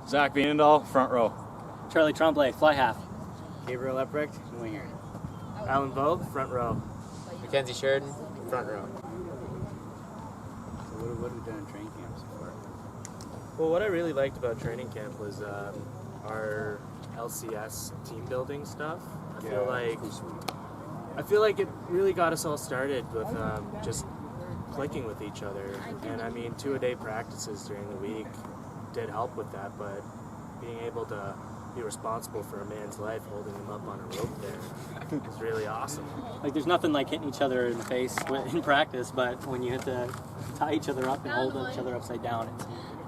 Zach Vienendahl, front row. Charlie Tremblay, fly half. Gabriel Leprecht, winger. Alan Vogue, front row. Mackenzie Sheridan, front row. So what have we done in training camp so far? Well, what I really liked about training camp was our LCS team building stuff. I feel like it really got us all started with just clicking with each other. And I mean, 2-a-day practices during the week did help with that, but being able to be responsible for a man's life, holding him up on a rope there is really awesome. Like, there's nothing like hitting each other in the face in practice, but when you have to tie each other up and hold each other upside down,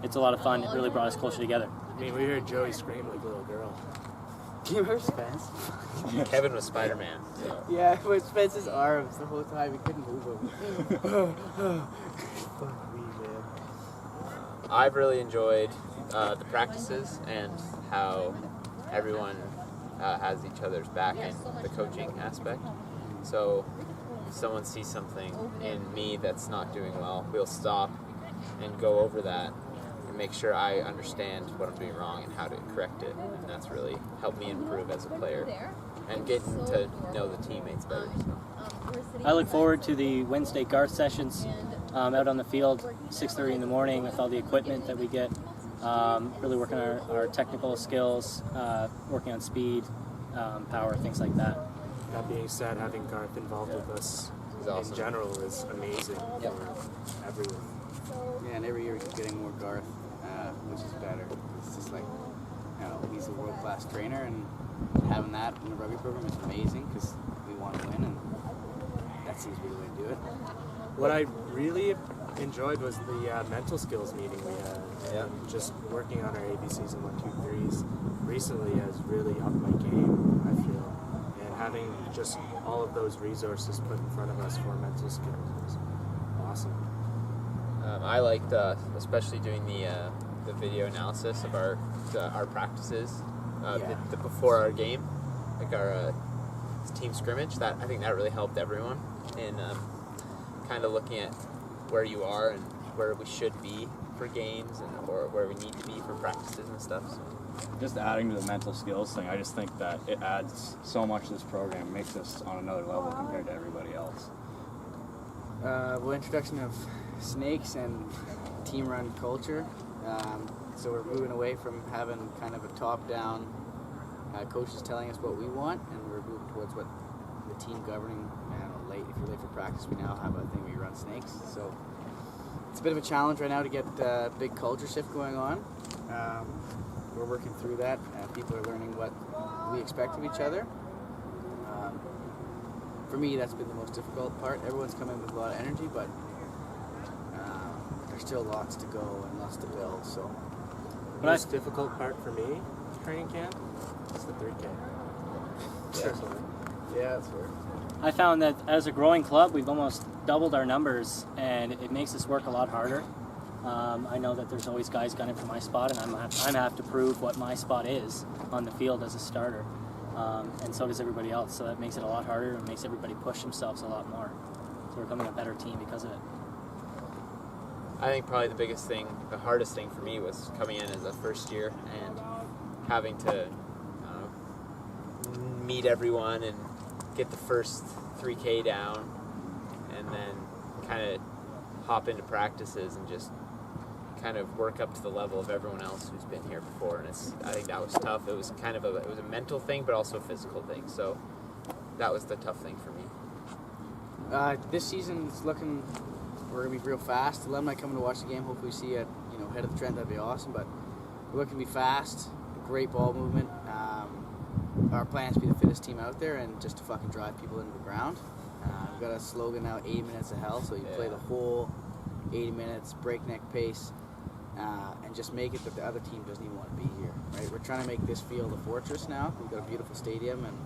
it's a lot of fun. It really brought us closer together. I mean, we heard Joey scream like a little girl. Do you remember Spence? Kevin was Spider-Man. So. Yeah, with Spence's arms the whole time, he couldn't move them. Fuck me, man. I've really enjoyed the practices and how everyone has each other's back in the coaching aspect. So if someone sees something in me that's not doing well, we'll stop and go over that and make sure I understand what I'm doing wrong and how to correct it. And that's really helped me improve as a player and getting to know the teammates better. So. I look forward to the Wednesday Garth sessions out on the field, 6:30 in the morning with all the equipment that we get. Really working on our technical skills, working on speed, power, things like that. That being said, having Garth involved with us in general is amazing for everyone. Yeah, and every year we keep getting more Garth, which is better. It's just like, he's a world-class trainer, and having that in the rugby program is amazing because we want to win, and that seems to be the way to do it. What I really enjoyed was the mental skills meeting we had. And just working on our ABCs and 1, 2, 3s recently has really upped my game, I feel. And having just all of those resources put in front of us for mental skills is awesome. I liked especially doing the video analysis of our practices the before our game, like our team scrimmage. I think that really helped everyone in kind of looking at where you are and where we should be for games or where we need to be for practices and stuff. So. Just adding to the mental skills thing, I just think that it adds so much to this program. It makes us on another level compared to everybody else. Well, introduction of snakes and team-run culture. So we're moving away from having kind of a top-down coaches telling us what we want, and we're moving towards what the team governing. If you're late for practice, we now have a thing where you run snakes. So it's a bit of a challenge right now to get a big culture shift going on. We're working through that. People are learning what we expect of each other. For me, that's been the most difficult part. Everyone's come in with a lot of energy, but there's still lots to go and lots to build. So the most difficult part for me, training camp, is the 3K. Yeah, that's fair. I found that as a growing club, we've almost doubled our numbers, and it makes us work a lot harder. I know that there's always guys gunning for my spot, and I'm going to have to prove what my spot is on the field as a starter. And so does everybody else. So that makes it a lot harder and makes everybody push themselves a lot more. So we're becoming a better team because of it. I think probably the hardest thing for me was coming in as a first year and having to meet everyone and get the first 3K down and then kind of hop into practices and just kind of work up to the level of everyone else who's been here before. And I think that was tough. It was kind of a mental thing, but also a physical thing. So that was the tough thing for me. This season is looking, we're going to be real fast. Alumni coming to watch the game, hopefully see it, head of the trend, that'd be awesome. But we're looking to be fast, great ball movement. Our plan is to be the fittest team out there and just to fucking drive people into the ground. We've got a slogan now, 80 minutes of hell, so you play the whole 80 minutes, breakneck pace, and just make it that the other team doesn't even want to be here, right? We're trying to make this field a fortress now. We've got a beautiful stadium, and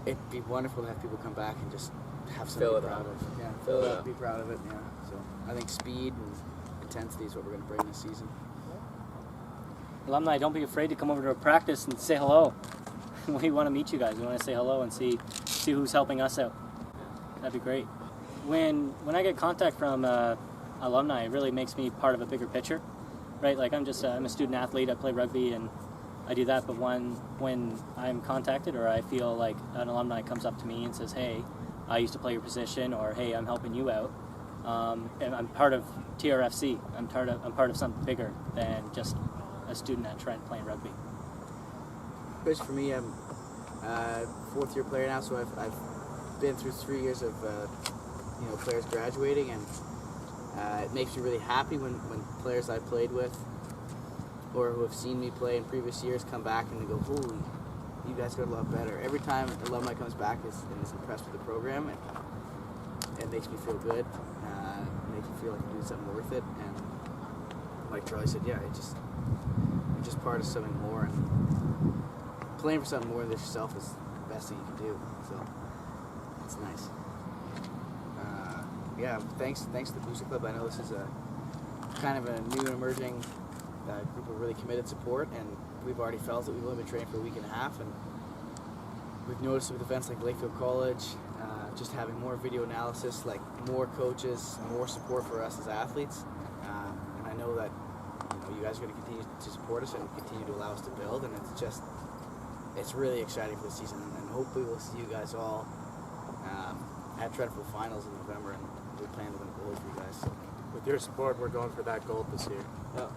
it'd be wonderful to have people come back and just have something to be proud of. Yeah, fill it up, be proud of it, yeah. So I think speed and intensity is what we're going to bring this season. Alumni, don't be afraid to come over to a practice and say hello. We want to meet you guys. We want to say hello and see who's helping us out. That'd be great. When I get contact from alumni, it really makes me part of a bigger picture. right? Like I'm a student athlete. I play rugby and I do that. But when I'm contacted or I feel like an alumni comes up to me and says, "Hey, I used to play your position," or "Hey, I'm helping you out," and I'm part of TRFC. I'm part of something bigger than just a student at Trent playing rugby. Chris, for me, I'm a fourth-year player now, so I've been through 3 years of players graduating, and it makes me really happy when players I played with or who have seen me play in previous years come back and they go, "Holy, you guys got a lot better." Every time an alumni comes back and is impressed with the program, and it makes me feel good. It makes me feel like I'm doing something worth it. And like Charlie said, yeah, you're just part of something more, and playing for something more than yourself is the best thing you can do. So it's nice. Yeah, thanks to the Booster Club. I know this is a kind of a new and emerging group of really committed support, and we've already felt it. We've only been training for a week and a half, and we've noticed with events like Lakefield College, just having more video analysis, like more coaches, more support for us as athletes. And I know that you guys are going to continue to support us and continue to allow us to build, and it's really exciting for the season, and hopefully we'll see you guys all at Trentford Finals in November, and we plan to win gold for you guys. So. With your support, we're going for that gold this year. Yeah.